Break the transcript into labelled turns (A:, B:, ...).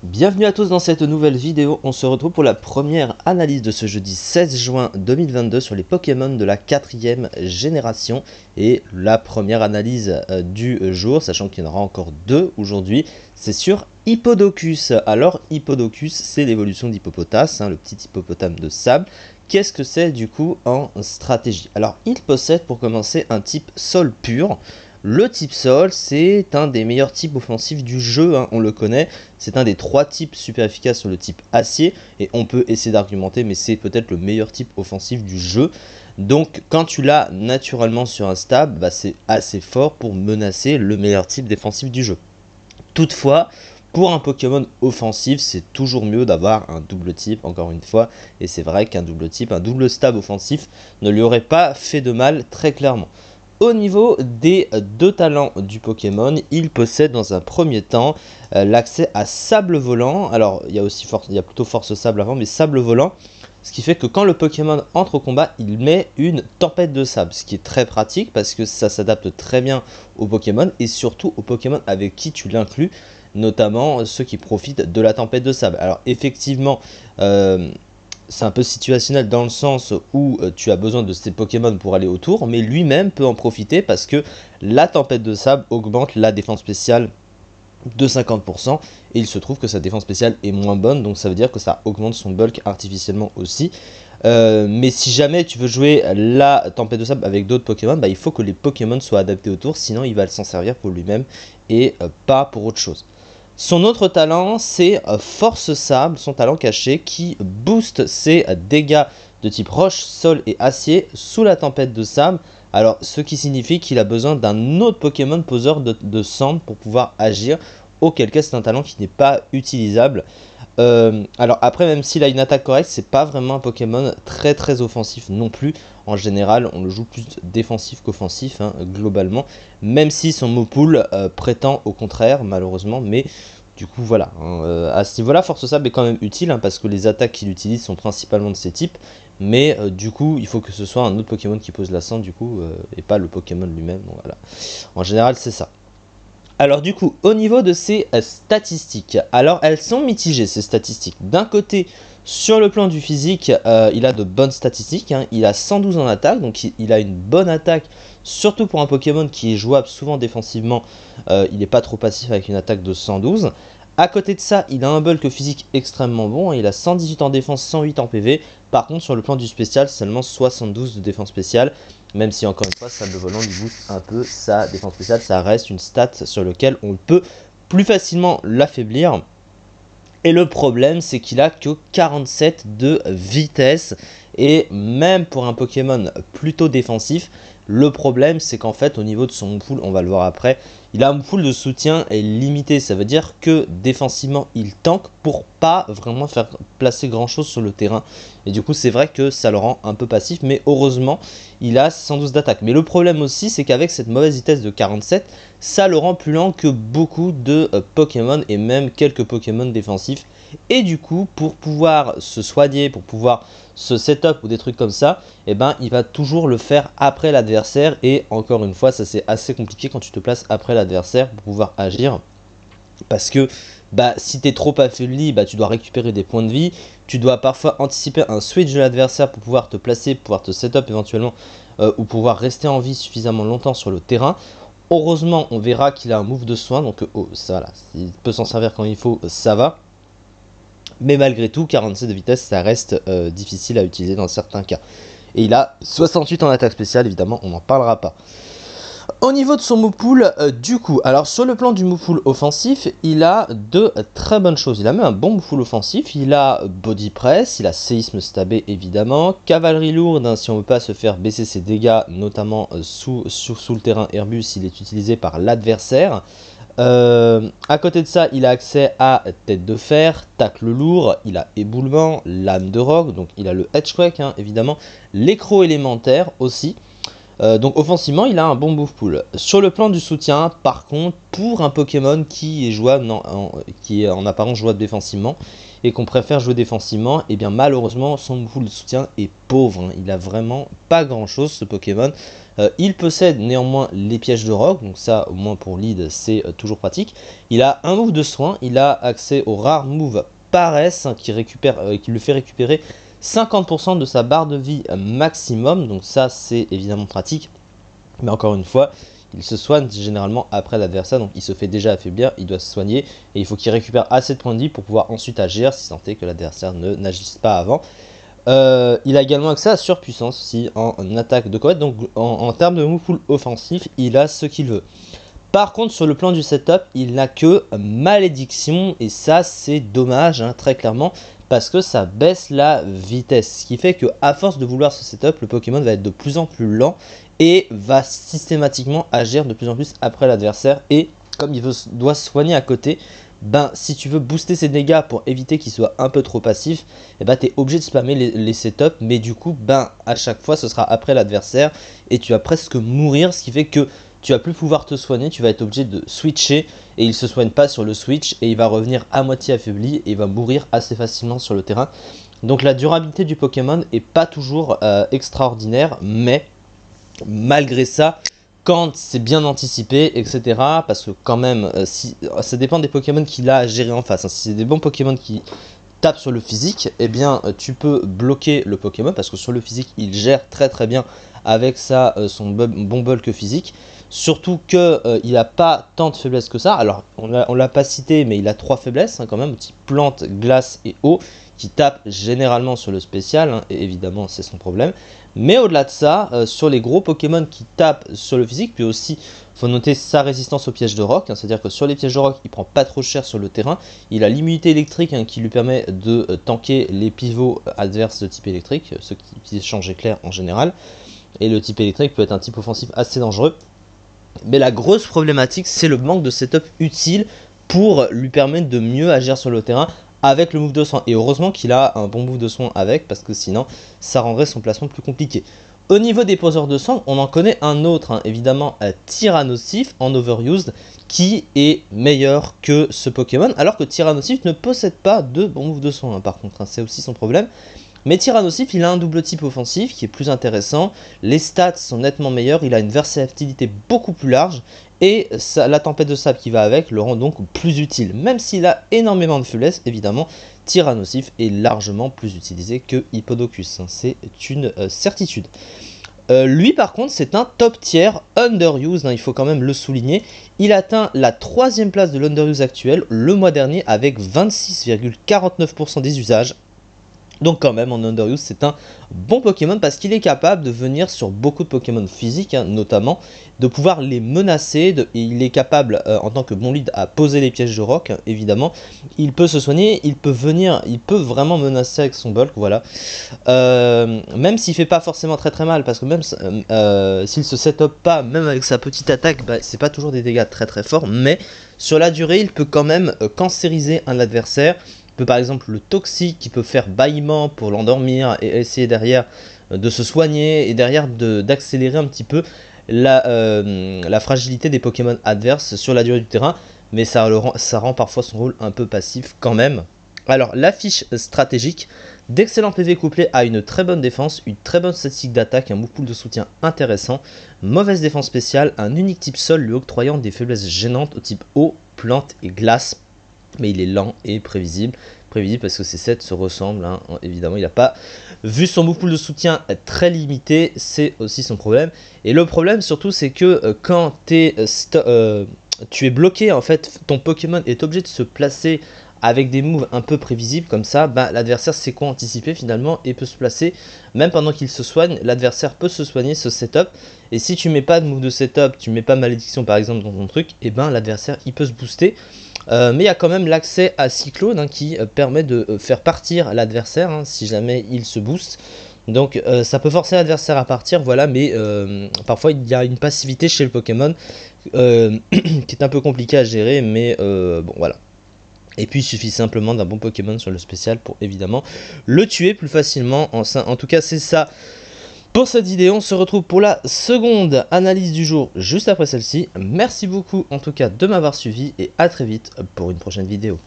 A: Bienvenue à tous dans cette nouvelle vidéo, on se retrouve pour la première analyse de ce jeudi 16 juin 2022 sur les Pokémon de la 4ème génération et la première analyse du jour, sachant qu'il y en aura encore deux aujourd'hui, c'est sur Hippodocus. Alors Hippodocus c'est l'évolution d'Hippopotas, le petit hippopotame de sable. Qu'est-ce que c'est du coup en stratégie? Alors il possède pour commencer un type sol pur. Le type sol, c'est un des meilleurs types offensifs du jeu, on le connaît. C'est un des trois types super efficaces sur le type acier. Et on peut essayer d'argumenter, mais c'est peut-être le meilleur type offensif du jeu. Donc quand tu l'as naturellement sur un stab, c'est assez fort pour menacer le meilleur type défensif du jeu. Toutefois, pour un Pokémon offensif, c'est toujours mieux d'avoir un double type, encore une fois. Et c'est vrai qu'un double type, un double stab offensif, ne lui aurait pas fait de mal très clairement. Au niveau des deux talents du Pokémon, il possède dans un premier temps l'accès à Sable Volant. Alors il y a plutôt Force Sable avant, mais Sable Volant, ce qui fait que quand le Pokémon entre au combat, il met une tempête de sable, ce qui est très pratique parce que ça s'adapte très bien aux Pokémon et surtout aux Pokémon avec qui tu l'inclus, notamment ceux qui profitent de la tempête de sable. Alors effectivement, c'est un peu situationnel dans le sens où tu as besoin de ces Pokémon pour aller autour, mais lui-même peut en profiter parce que la tempête de sable augmente la défense spéciale de 50%, et il se trouve que sa défense spéciale est moins bonne, donc ça veut dire que ça augmente son bulk artificiellement aussi. Mais si jamais tu veux jouer la tempête de sable avec d'autres Pokémon, il faut que les Pokémon soient adaptés autour, sinon il va s'en servir pour lui-même et pas pour autre chose. Son autre talent, c'est Force Sable, son talent caché qui booste ses dégâts de type roche, sol et acier sous la tempête de sable. Alors, ce qui signifie qu'il a besoin d'un autre Pokémon poseur de cendres pour pouvoir agir, auquel cas c'est un talent qui n'est pas utilisable. Alors après, même s'il a une attaque correcte, c'est pas vraiment un Pokémon très offensif non plus. En général, on le joue plus défensif qu'offensif, globalement. Même si son mot pool prétend au contraire, malheureusement. Mais du coup, voilà. À ce niveau-là, Force Sable est quand même utile, parce que les attaques qu'il utilise sont principalement de ces types. Mais du coup, il faut que ce soit un autre Pokémon qui pose la cendre, du coup, et pas le Pokémon lui-même. Donc voilà. En général, c'est ça. Alors du coup, au niveau de ses statistiques, alors elles sont mitigées ces statistiques. D'un côté, sur le plan du physique, il a de bonnes statistiques, il a 112 en attaque, donc il a une bonne attaque, surtout pour un Pokémon qui est jouable souvent défensivement, il n'est pas trop passif avec une attaque de 112. À côté de ça, il a un bulk physique extrêmement bon, il a 118 en défense, 108 en PV. Par contre, sur le plan du spécial, seulement 72 de défense spéciale. Même si, encore une fois, Sable Volant lui booste un peu sa défense spéciale, ça reste une stat sur laquelle on peut plus facilement l'affaiblir. Et le problème, c'est qu'il a que 47 de vitesse. Et même pour un Pokémon plutôt défensif, le problème, c'est qu'en fait, au niveau de son move pool, on va le voir après, il a un move pool de soutien limité. Ça veut dire que défensivement, il tank pour pas vraiment faire placer grand chose sur le terrain. Et du coup, c'est vrai que ça le rend un peu passif. Mais heureusement, il a 112 d'attaque. Mais le problème aussi, c'est qu'avec cette mauvaise vitesse de 47, ça le rend plus lent que beaucoup de Pokémon et même quelques Pokémon défensifs. Et du coup, pour pouvoir se soigner, pour pouvoir se setup ou des trucs comme ça, il va toujours le faire après l'adversaire. Et encore une fois, ça c'est assez compliqué quand tu te places après l'adversaire pour pouvoir agir. Parce que si tu es trop affaibli, tu dois récupérer des points de vie. Tu dois parfois anticiper un switch de l'adversaire pour pouvoir te placer, pouvoir te setup éventuellement, ou pouvoir rester en vie suffisamment longtemps sur le terrain. Heureusement, on verra qu'il a un move de soin, donc ça, voilà, il peut s'en servir quand il faut, ça va. Mais malgré tout, 47 de vitesse, ça reste difficile à utiliser dans certains cas. Et il a 68 en attaque spéciale, évidemment, on n'en parlera pas. Au niveau de son move pool, du coup, alors sur le plan du move pool offensif, il a de très bonnes choses. Il a même un bon move pool offensif, il a Body Press, il a Séisme Stabé évidemment, Cavalerie Lourde, si on ne veut pas se faire baisser ses dégâts, notamment sous le terrain Airbus, il est utilisé par l'adversaire. À côté de ça, il a accès à Tête de Fer, Tacle Lourd, il a Éboulement, Lame de Roc, donc il a le Edgequake évidemment, l'écro élémentaire aussi. Donc offensivement, il a un bon move pool. Sur le plan du soutien, par contre, pour un Pokémon qui est jouable, qui est en apparence jouable défensivement, et qu'on préfère jouer défensivement, et bien malheureusement, son move pool de soutien est pauvre. Hein. Il a vraiment pas grand chose, ce Pokémon. Il possède néanmoins les pièges de roc, donc ça, au moins pour lead, c'est toujours pratique. Il a un move de soin, il a accès au rare move paresse, hein, qui lui fait récupérer 50% de sa barre de vie maximum, donc ça c'est évidemment pratique, mais encore une fois, il se soigne généralement après l'adversaire, donc il se fait déjà affaiblir, il doit se soigner, et il faut qu'il récupère assez de points de vie pour pouvoir ensuite agir, si tant est que l'adversaire ne n'agisse pas avant. Il a également accès à surpuissance aussi en attaque de comète, donc en termes de move pool offensif, il a ce qu'il veut. Par contre, sur le plan du setup, il n'a que malédiction, et ça c'est dommage, hein, très clairement, parce que ça baisse la vitesse, ce qui fait que à force de vouloir ce setup, le Pokémon va être de plus en plus lent et va systématiquement agir de plus en plus après l'adversaire, et comme il doit se soigner à côté, ben si tu veux booster ses dégâts pour éviter qu'il soit un peu trop passif, et ben tu es obligé de spammer les setups, mais du coup ben à chaque fois ce sera après l'adversaire et tu vas presque mourir, ce qui fait que tu vas plus pouvoir te soigner, tu vas être obligé de switcher, et il se soigne pas sur le switch et il va revenir à moitié affaibli et il va mourir assez facilement sur le terrain. Donc la durabilité du Pokémon est pas toujours extraordinaire, mais malgré ça, quand c'est bien anticipé, etc., parce que quand même, ça dépend des Pokémon qu'il a à gérer en face. Hein. Si c'est des bons Pokémon qui tapent sur le physique, eh bien tu peux bloquer le Pokémon, parce que sur le physique, il gère très très bien avec ça son bon bulk physique. Surtout qu'il n'a pas tant de faiblesses que ça. Alors, on l'a pas cité, mais il a 3 faiblesses, hein, quand même, type plante, glace et eau, qui tape généralement sur le spécial, hein, et évidemment, c'est son problème. Mais au-delà de ça, sur les gros Pokémon qui tapent sur le physique, puis aussi, faut noter sa résistance aux pièges de roc, hein, c'est-à-dire que sur les pièges de roc, il prend pas trop cher sur le terrain. Il a l'immunité électrique, hein, qui lui permet de tanker les pivots adverses de type électrique, ceux qui utilisent échange éclair en général. Et le type électrique peut être un type offensif assez dangereux. Mais la grosse problématique, c'est le manque de setup utile pour lui permettre de mieux agir sur le terrain avec le move de soin. Et heureusement qu'il a un bon move de soin avec, parce que sinon, ça rendrait son placement plus compliqué. Au niveau des poseurs de soin, on en connaît un autre, hein, évidemment Tyrannosif en Overused, qui est meilleur que ce Pokémon, alors que Tyrannosif ne possède pas de bon move de soin, hein, par contre, hein, c'est aussi son problème. Mais Tyrannosif, il a un double type offensif qui est plus intéressant, les stats sont nettement meilleurs, il a une versatilité beaucoup plus large, et la tempête de sable qui va avec le rend donc plus utile. Même s'il a énormément de faiblesses, évidemment, Tyrannosif est largement plus utilisé que Hippodocus, hein, c'est une certitude. Lui par contre c'est un top tier underused, hein, il faut quand même le souligner. Il atteint la 3ème place de l'underuse actuel le mois dernier avec 26,49% des usages. Donc quand même en Underuse c'est un bon Pokémon parce qu'il est capable de venir sur beaucoup de Pokémon physiques, hein, notamment, de pouvoir les menacer, et il est capable en tant que bon lead à poser les pièges de roc, hein, évidemment. Il peut se soigner, il peut vraiment menacer avec son bulk, voilà. Même s'il fait pas forcément très très mal, parce que même s'il se set up pas, même avec sa petite attaque, bah, c'est pas toujours des dégâts très très forts, mais sur la durée il peut quand même cancériser un adversaire. Par exemple le toxique qui peut faire bâillement pour l'endormir et essayer derrière de se soigner et derrière d'accélérer un petit peu la fragilité des Pokémon adverses sur la durée du terrain, mais ça rend parfois son rôle un peu passif quand même. Alors la fiche stratégique, d'excellents PV couplés à une très bonne défense, une très bonne statistique d'attaque, un move pool de soutien intéressant, mauvaise défense spéciale, un unique type sol lui octroyant des faiblesses gênantes au type eau, plante et glace. Mais il est lent et prévisible parce que ces sets se ressemblent, hein. Évidemment il n'a pas vu son move pool de soutien très limité, c'est aussi son problème. Et le problème surtout c'est que quand tu es bloqué, en fait ton Pokémon est obligé de se placer avec des moves un peu prévisibles comme ça, bah, l'adversaire sait quoi anticiper finalement et peut se placer, même pendant qu'il se soigne, l'adversaire peut se soigner, ce setup, et si tu mets pas de move de setup, tu mets pas malédiction par exemple dans ton truc, et ben l'adversaire il peut se booster. Mais il y a quand même l'accès à Cyclone, hein, qui permet de faire partir l'adversaire, hein, si jamais il se booste. Donc ça peut forcer l'adversaire à partir, voilà, mais parfois il y a une passivité chez le Pokémon qui est un peu compliqué à gérer, mais bon voilà. Et puis il suffit simplement d'un bon Pokémon sur le spécial pour évidemment le tuer plus facilement, en tout cas c'est ça Pour cette vidéo, on se retrouve pour la seconde analyse du jour, juste après celle-ci. Merci beaucoup en tout cas de m'avoir suivi et à très vite pour une prochaine vidéo.